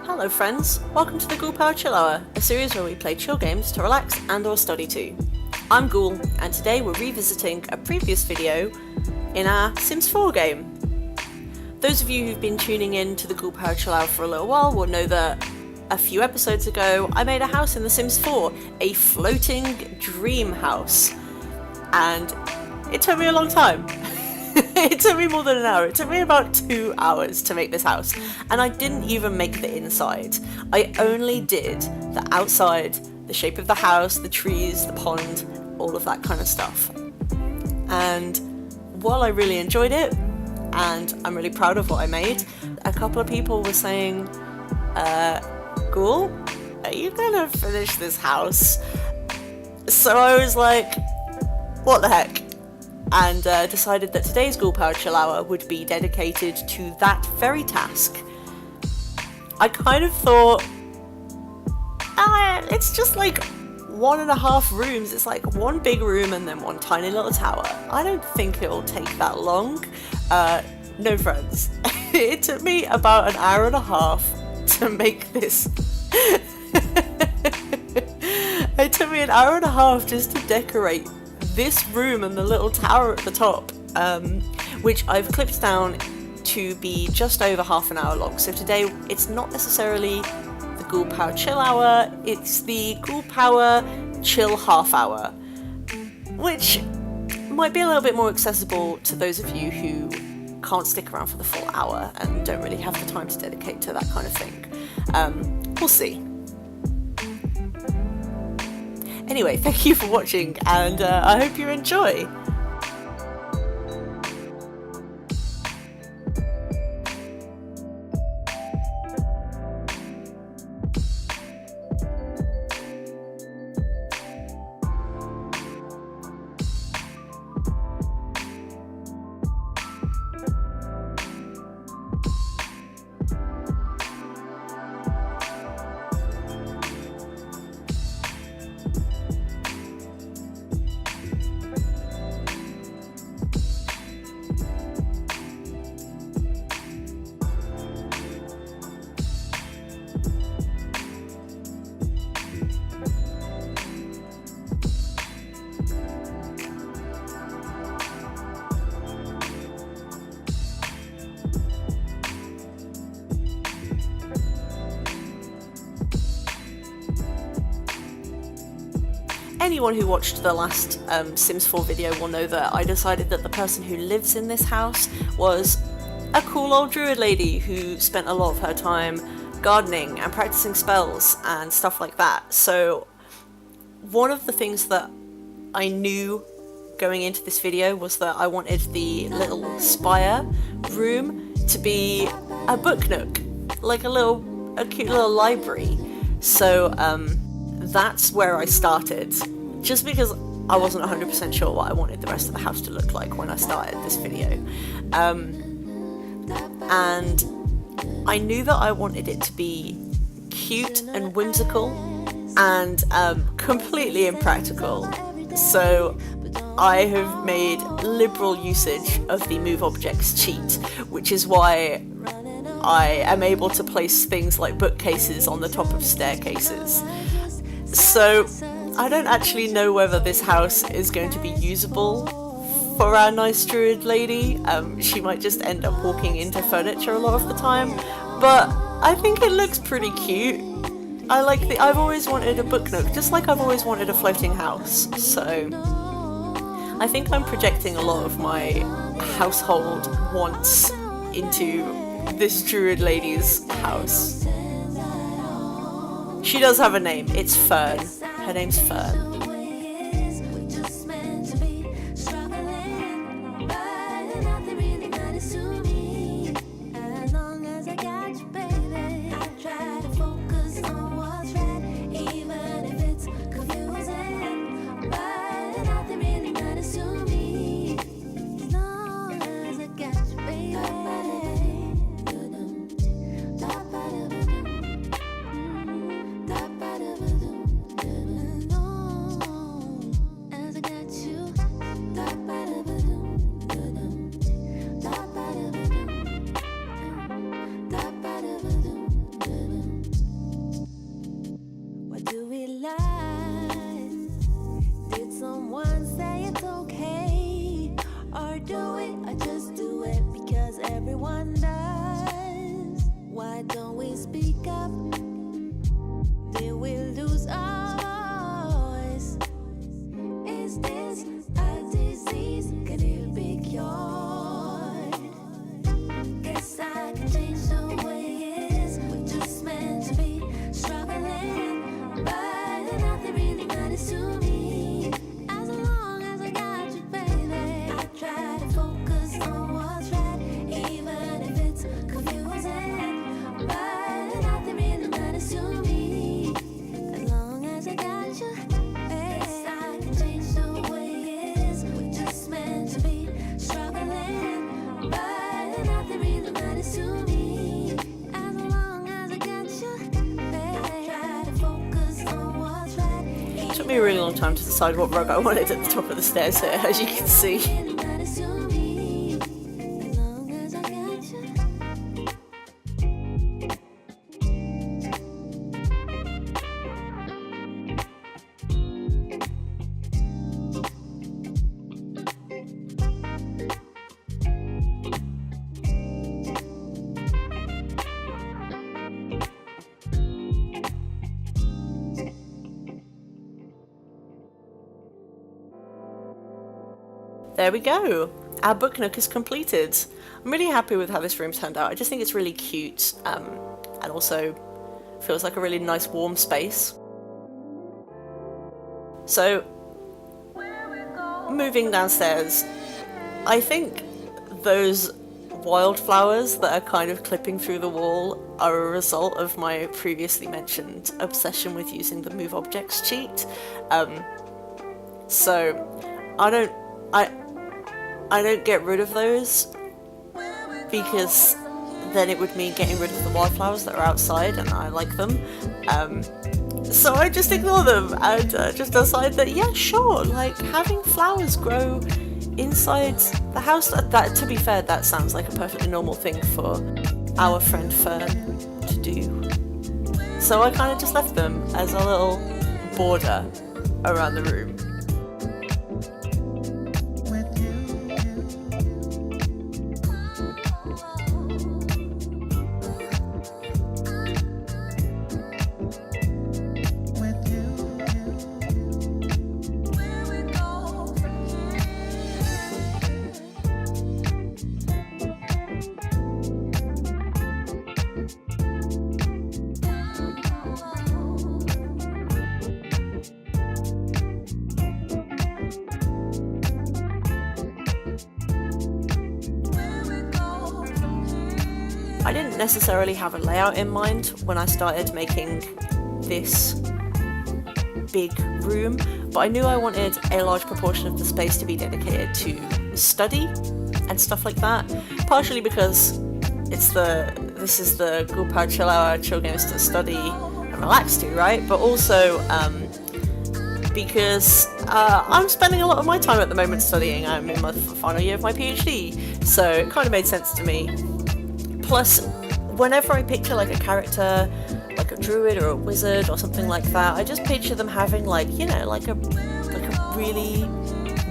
Hello friends, welcome to the Ghoul Power Chill Hour, a series where we play chill games to relax and or study to. I'm Ghoul, and today we're revisiting a previous video in our Sims 4 game. Those of you who've been tuning in to the Ghoul Power Chill Hour for a little while will know that a few episodes ago I made a house in The Sims 4, a floating dream house, and it took me a long time. It took me more than an hour. It took me about 2 hours to make this house, and I didn't even make the inside. I only did the outside, the shape of the house, the trees, the pond, all of that kind of stuff. And while I really enjoyed it, and I'm really proud of what I made, a couple of people were saying, Ghoul, are you gonna finish this house? So I was like, what the heck? And decided that today's Ghoul Power Chill Hour would be dedicated to that very task. I kind of thought, it's just like 1.5 rooms. It's like one big room and then one tiny little tower. I don't think it'll take that long. No friends. It took me about 1.5 hours to make this. It took me 1.5 hours just to decorate this room and the little tower at the top, which I've clipped down to be just over half an hour long. So today it's not necessarily the Ghoul Power Chill Hour, it's the Ghoul Power Chill Half Hour, which might be a little bit more accessible to those of you who can't stick around for the full hour and don't really have the time to dedicate to that kind of thing. We'll see. Anyway, thank you for watching, and I hope you enjoy! Anyone who watched the last Sims 4 video will know that I decided that the person who lives in this house was a cool old druid lady who spent a lot of her time gardening and practicing spells and stuff like that. So one of the things that I knew going into this video was that I wanted the little spire room to be a book nook, like a cute little library. So that's where I started, just because I wasn't 100% sure what I wanted the rest of the house to look like when I started this video. And I knew that I wanted it to be cute and whimsical and completely impractical. So I have made liberal usage of the move objects cheat, which is why I am able to place things like bookcases on the top of staircases. So I don't actually know whether this house is going to be usable for our nice druid lady. She might just end up walking into furniture a lot of the time, but I think it looks pretty cute. I've always wanted a book nook, just like I've always wanted a floating house, so I think I'm projecting a lot of my household wants into this druid lady's house. She does have a name, it's Fern. Her name's Fern. took me a really long time to decide what rug I wanted at the top of the stairs here, as you can see. There we go! Our book nook is completed. I'm really happy with how this room turned out. I just think it's really cute, and also feels like a really nice warm space. So, moving downstairs, I think those wildflowers that are kind of clipping through the wall are a result of my previously mentioned obsession with using the move objects cheat. So I don't get rid of those because then it would mean getting rid of the wildflowers that are outside, and I like them. So I just ignore them and just decide that, yeah, sure, like having flowers grow inside the house, that to be fair, that sounds like a perfectly normal thing for our friend Fern to do. So I kind of just left them as a little border around the room. I didn't necessarily have a layout in mind when I started making this big room, but I knew I wanted a large proportion of the space to be dedicated to study and stuff like that, partially because this is the Ghoul Power Chill Hour, chill games to study and relax to, right? But also because I'm spending a lot of my time at the moment studying. I'm in my final year of my PhD, so it kind of made sense to me. Plus, whenever I picture like a character, like a druid or a wizard or something like that, I just picture them having like, you know, like a really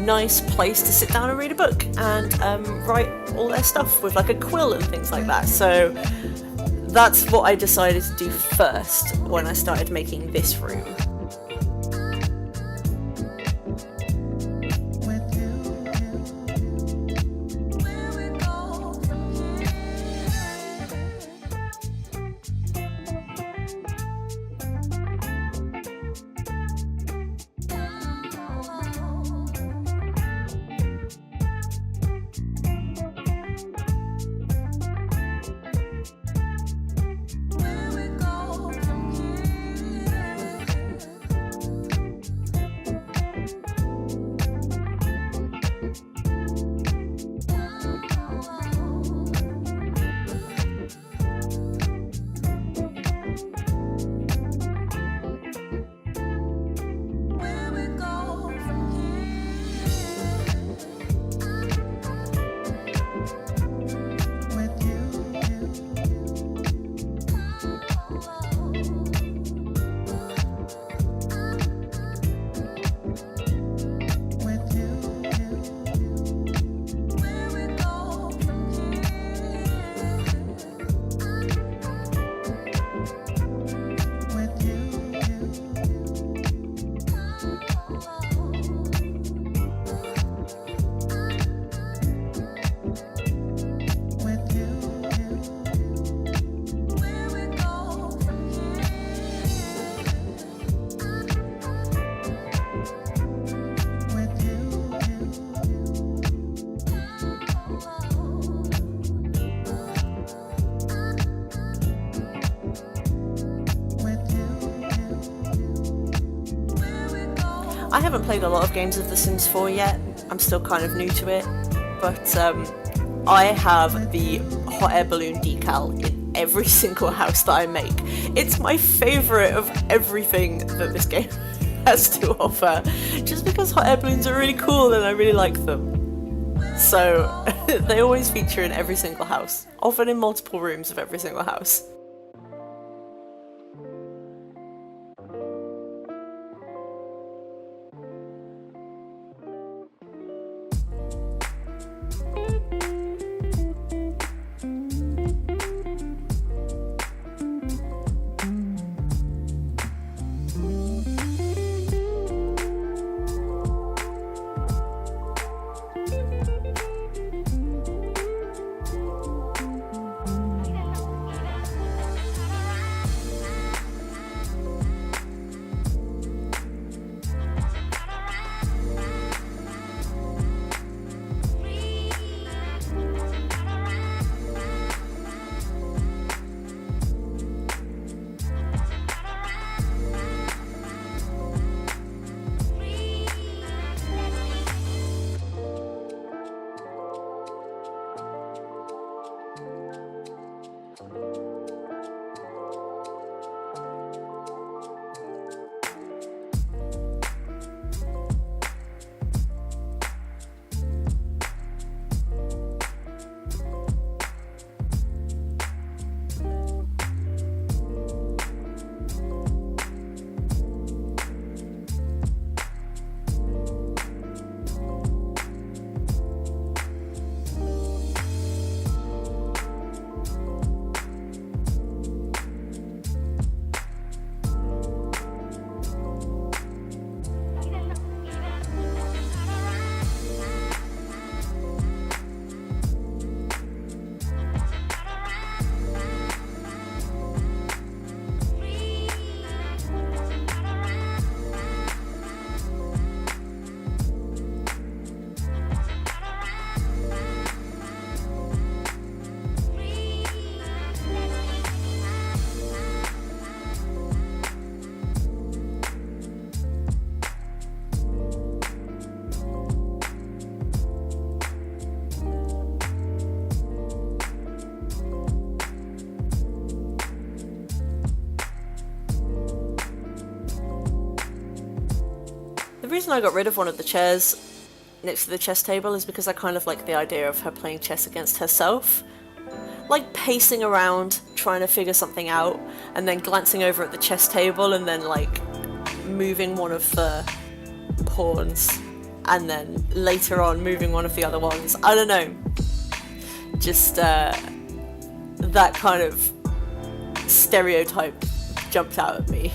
nice place to sit down and read a book and write all their stuff with like a quill and things like that. So that's what I decided to do first when I started making this room. I haven't played a lot of games of The Sims 4 yet, I'm still kind of new to it, but I have the hot air balloon decal in every single house that I make. It's my favourite of everything that this game has to offer, just because hot air balloons are really cool and I really like them. So they always feature in every single house, often in multiple rooms of every single house. The reason I got rid of one of the chairs next to the chess table is because I kind of like the idea of her playing chess against herself. Like pacing around, trying to figure something out, and then glancing over at the chess table and then like moving one of the pawns, and then later on moving one of the other ones. I don't know. Just that kind of stereotype jumped out at me.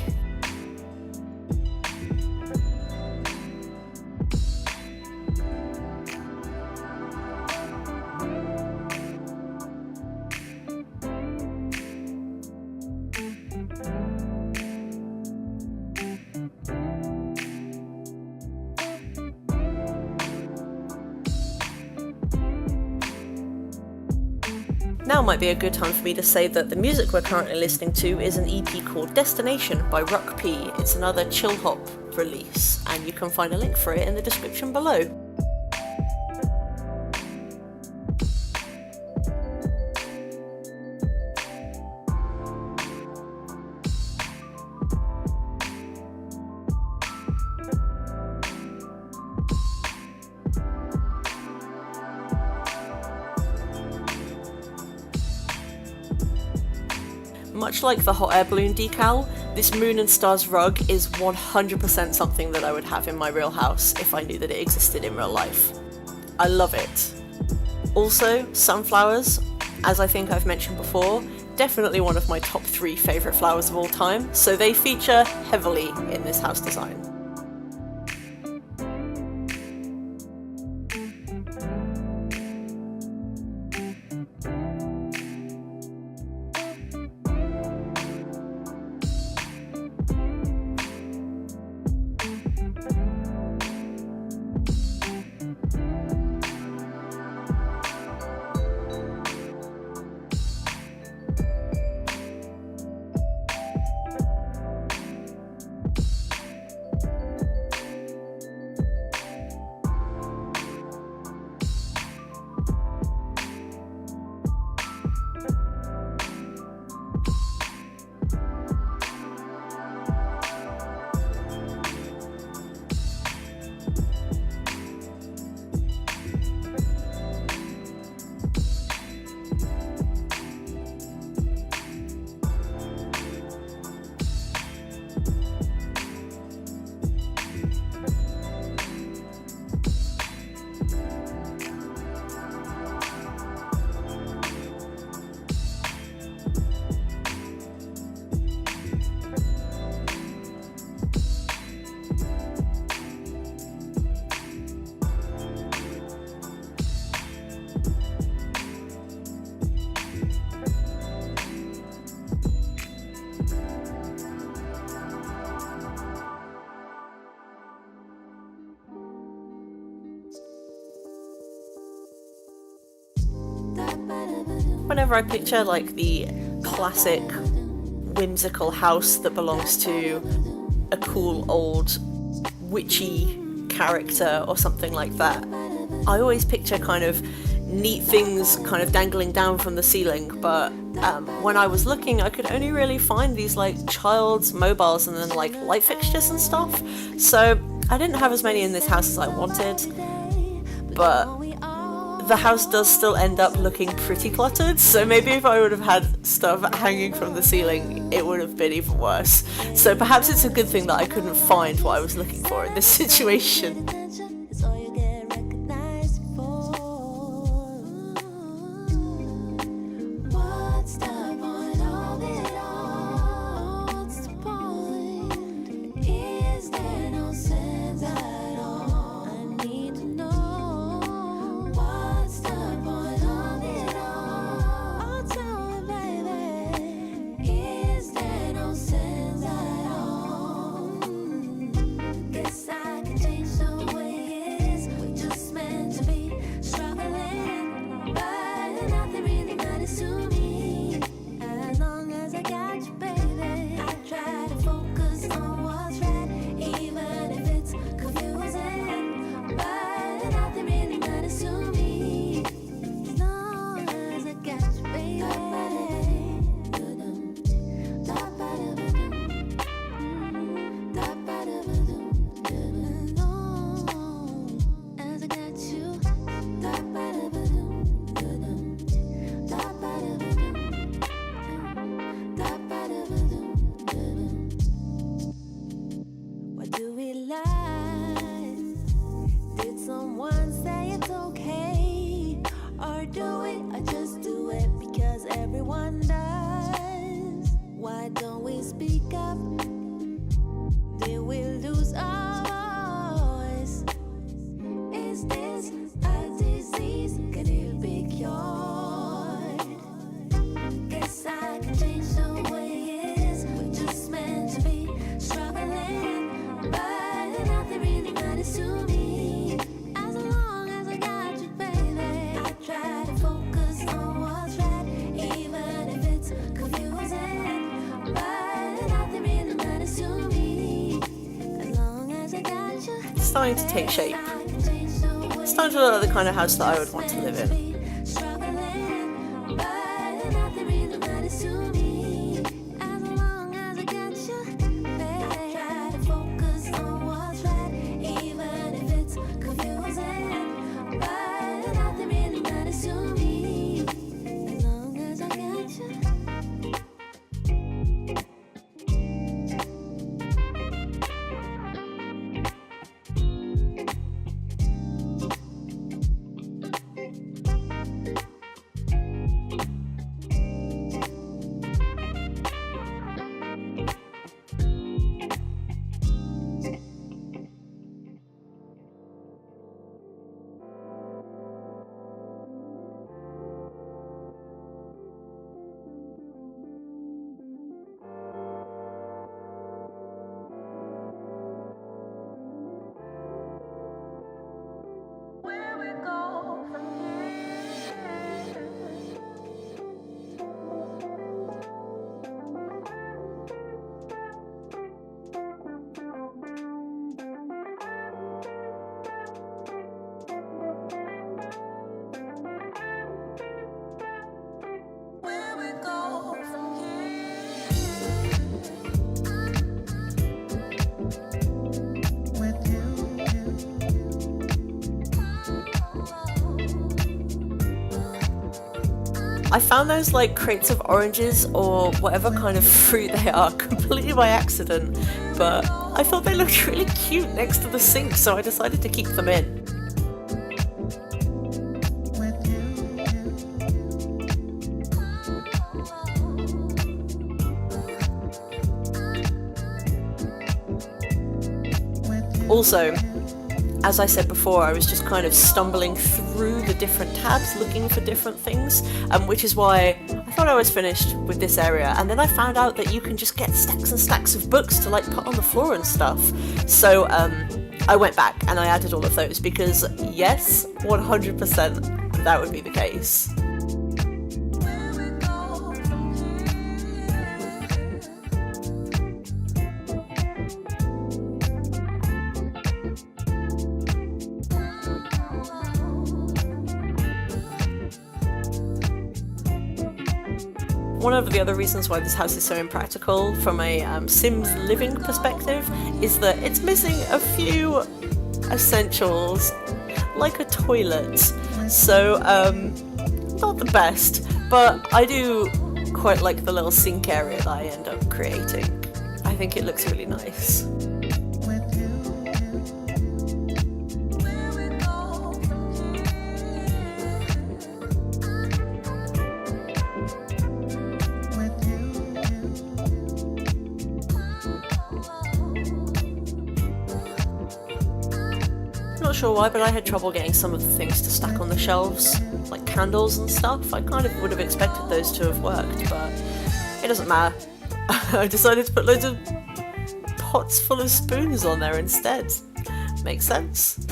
Now might be a good time for me to say that the music we're currently listening to is an EP called Destination by Ruck P. It's another chill hop release, and you can find a link for it in the description below. Much like the hot air balloon decal, this Moon and Stars rug is 100% something that I would have in my real house if I knew that it existed in real life. I love it. Also, sunflowers, as I think I've mentioned before, definitely one of my top 3 favourite flowers of all time, so they feature heavily in this house design. whenever I picture like the classic whimsical house that belongs to a cool old witchy character or something like that, I always picture kind of neat things kind of dangling down from the ceiling, but when I was looking, I could only really find these like child's mobiles and then like light fixtures and stuff, so I didn't have as many in this house as I wanted. But the house does still end up looking pretty cluttered, so maybe if I would have had stuff hanging from the ceiling, it would have been even worse. So perhaps it's a good thing that I couldn't find what I was looking for in this situation. Starting to take shape. It's starting to look like the kind of house that I would want to live in. I found those like crates of oranges or whatever kind of fruit they are completely by accident, but I thought they looked really cute next to the sink, so I decided to keep them in. Also, as I said before, I was just kind of stumbling through the different tabs looking for different things, which is why I thought I was finished with this area, and then I found out that you can just get stacks and stacks of books to like put on the floor and stuff. So I went back and I added all of those because yes, 100% that would be the case. one of the other reasons why this house is so impractical from a Sims living perspective is that it's missing a few essentials, like a toilet. So, not the best, but I do quite like the little sink area that I end up creating. I think it looks really nice. Not sure why, but I had trouble getting some of the things to stack on the shelves, like candles and stuff. I kind of would have expected those to have worked, but it doesn't matter. I decided to put loads of pots full of spoons on there instead. Makes sense.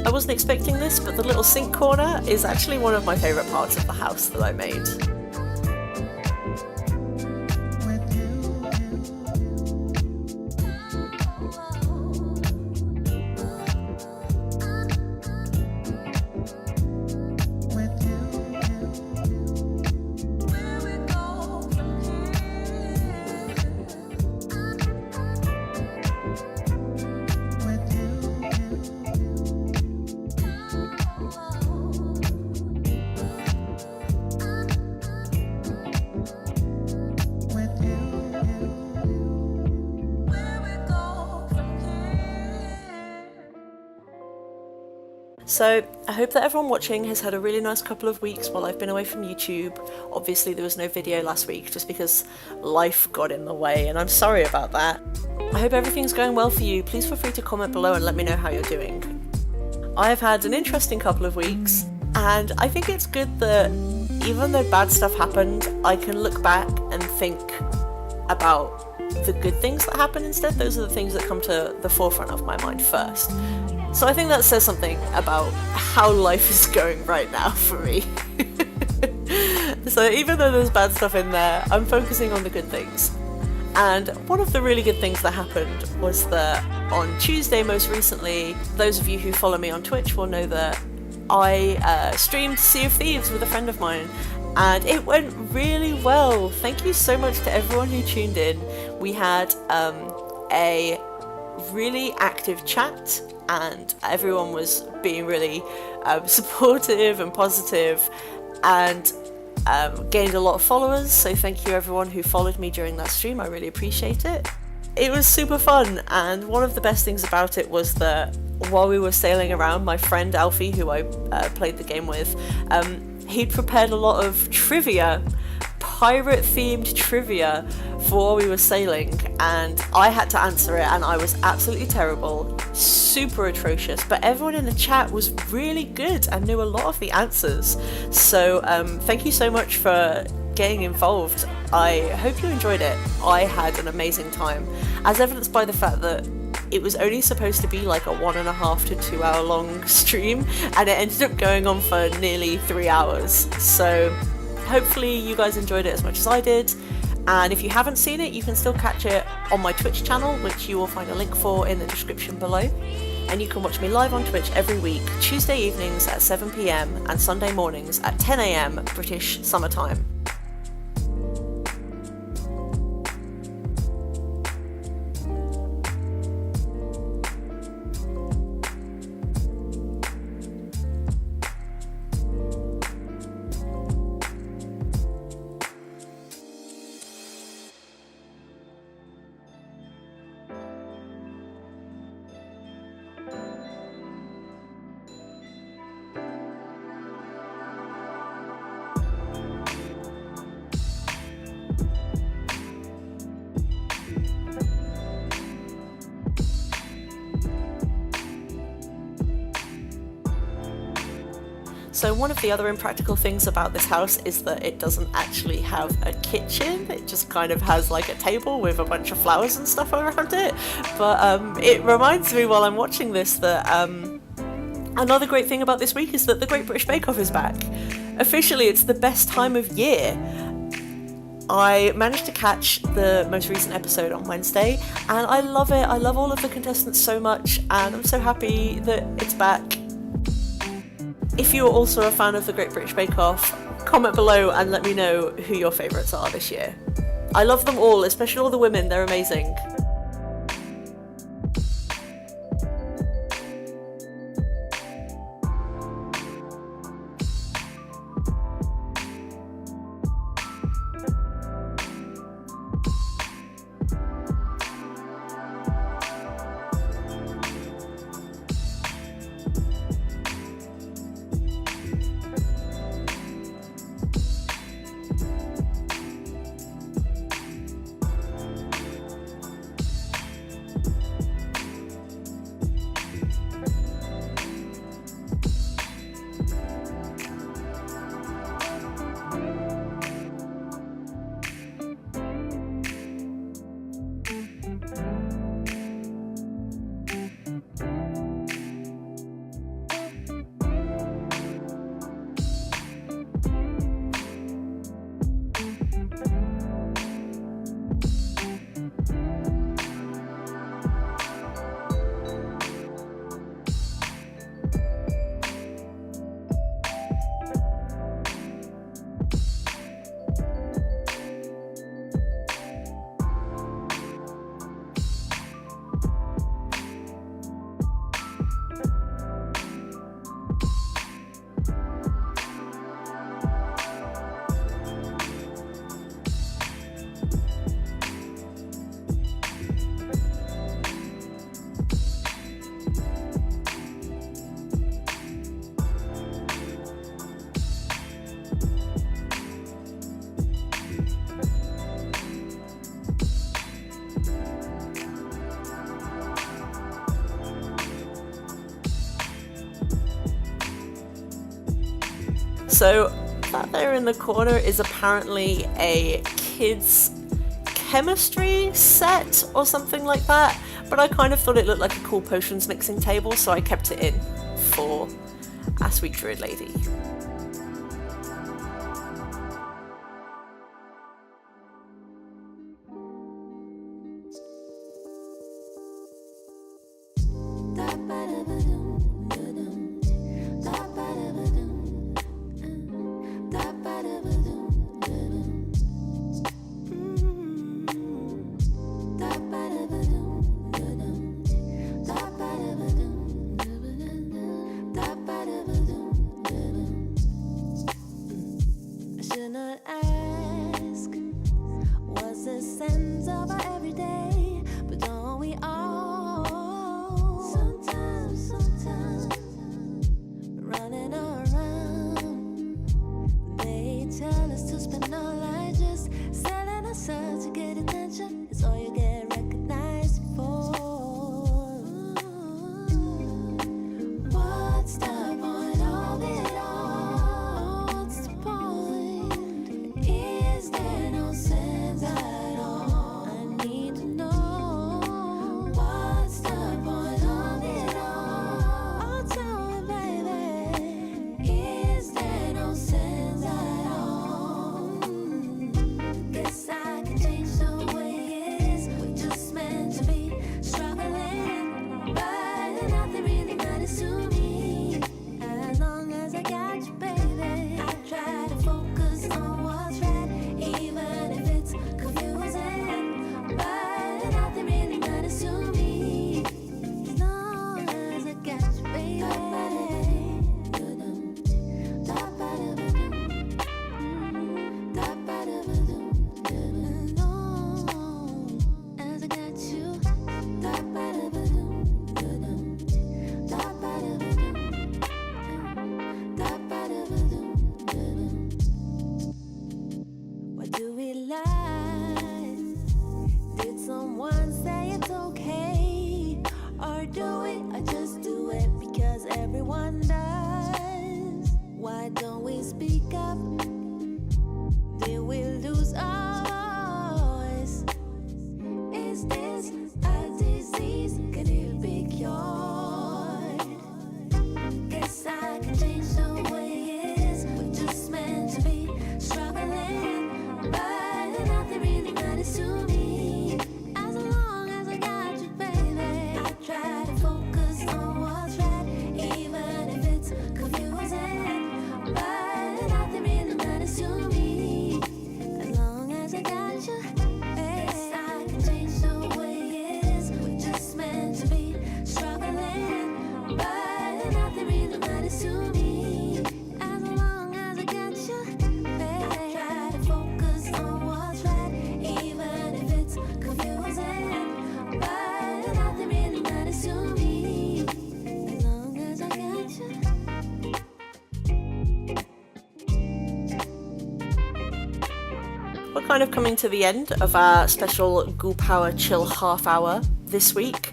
I wasn't expecting this, but the little sink corner is actually one of my favourite parts of the house that I made. So I hope that everyone watching has had a really nice couple of weeks while I've been away from YouTube. Obviously there was no video last week just because life got in the way, and I'm sorry about that. I hope everything's going well for you. Please feel free to comment below and let me know how you're doing. I have had an interesting couple of weeks, and I think it's good that even though bad stuff happened, I can look back and think about the good things that happen instead. Those are the things that come to the forefront of my mind first. So I think that says something about how life is going right now for me. So even though there's bad stuff in there, I'm focusing on the good things. And one of the really good things that happened was that on Tuesday most recently, those of you who follow me on Twitch will know that I streamed Sea of Thieves with a friend of mine, and it went really well. Thank you so much to everyone who tuned in. We had a really active chat, and everyone was being really supportive and positive, and gained a lot of followers, so thank you everyone who followed me during that stream. I really appreciate it. It was super fun, and one of the best things about it was that while we were sailing around, my friend Alfie, who I played the game with, he'd prepared a lot of trivia, pirate-themed trivia for while we were sailing, and I had to answer it, and I was absolutely terrible, super atrocious, but everyone in the chat was really good and knew a lot of the answers. So thank you so much for getting involved. I hope you enjoyed it. I had an amazing time, as evidenced by the fact that it was only supposed to be like a 1.5 to 2 hour long stream, and it ended up going on for nearly 3 hours. So hopefully you guys enjoyed it as much as I did, and if you haven't seen it, you can still catch it on my Twitch channel, which you will find a link for in the description below. And you can watch me live on Twitch every week, Tuesday evenings at 7 PM and Sunday mornings at 10 AM British Summer Time. So one of the other impractical things about this house is that it doesn't actually have a kitchen. It just kind of has like a table with a bunch of flowers and stuff around it. But it reminds me while I'm watching this that another great thing about this week is that the Great British Bake Off is back. Officially, it's the best time of year. I managed to catch the most recent episode on Wednesday, and I love it. I love all of the contestants so much, and I'm so happy that it's back. If you're also a fan of the Great British Bake Off, comment below and let me know who your favourites are this year. I love them all, especially all the women, they're amazing. So that there in the corner is apparently a kids' chemistry set or something like that, but I kind of thought it looked like a cool potions mixing table, so I kept it in for our sweet druid lady. use our voice. Is this a disease? Could it be cured? Guess I can change the way it is. We're just meant to be struggling, but nothing really matters to me. As long as I got you, baby, I try to focus on what's right, even if it's confusing. But nothing really matters to me. As long as I got you, yes, I can change the way it is. We're just meant to be struggling, but nothing really matters to me. As long as I got you, I try to focus on what's right, even if it's confusing. But nothing really matters to me. As long as I got you. We're kind of coming to the end of our special Ghoul Power Chill half hour this week.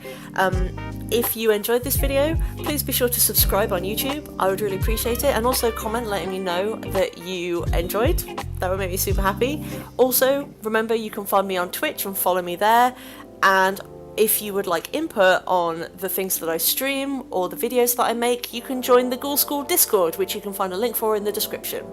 If you enjoyed this video, please be sure to subscribe on YouTube. I would really appreciate it, and also comment letting me know that you enjoyed. That would make me super happy. Also, remember you can find me on Twitch and follow me there, and if you would like input on the things that I stream or the videos that I make, you can join the Ghoul School Discord, which you can find a link for in the description.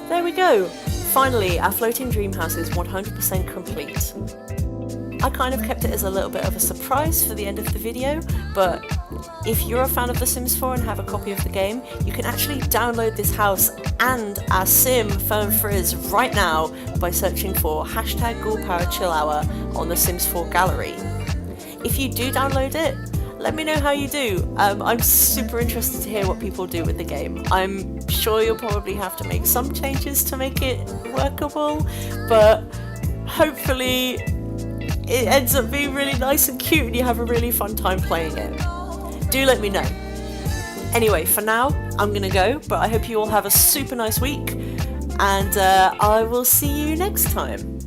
There we go! Finally, our floating dream house is 100% complete. I kind of kept it as a little bit of a surprise for the end of the video, but if you're a fan of The Sims 4 and have a copy of the game, you can actually download this house and our sim Fern Frizz right now by searching for #Ghoul Power Chill Hour on The Sims 4 gallery. If you do download it, let me know how you do. I'm super interested to hear what people do with the game. I'm sure you'll probably have to make some changes to make it workable, but hopefully it ends up being really nice and cute and you have a really fun time playing it. Do let me know. Anyway, for now, I'm gonna go, but I hope you all have a super nice week, and I will see you next time.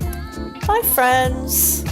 Bye, friends!